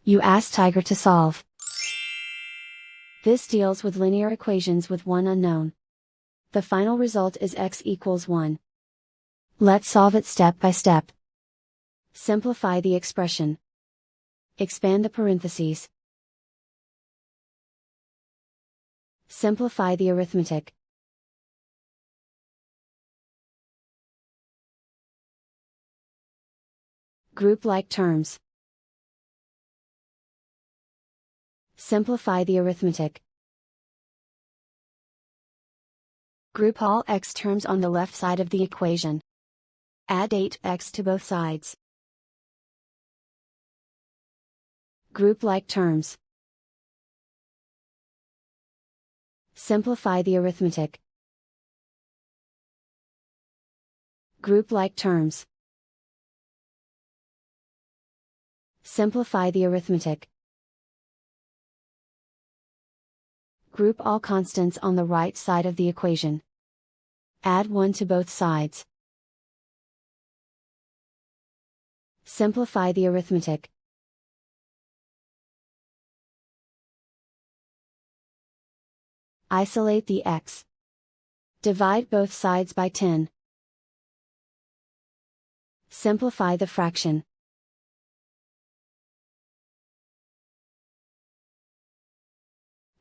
You ask Tiger to solve. This deals with linear equations with one unknown. The final result is x equals 1. Let's solve it step by step. Simplify the expression. Expand the parentheses. Simplify the arithmetic. Group like terms. Simplify the arithmetic. Group all x terms on the left side of the equation. Add 8x to both sides. Group like terms. Simplify the arithmetic. Group like terms. Simplify the arithmetic. Group all constants on the right side of the equation. Add 1 to both sides. Simplify the arithmetic. Isolate the x. Divide both sides by 10. Simplify the fraction.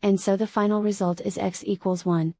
And so the final result is x equals 1.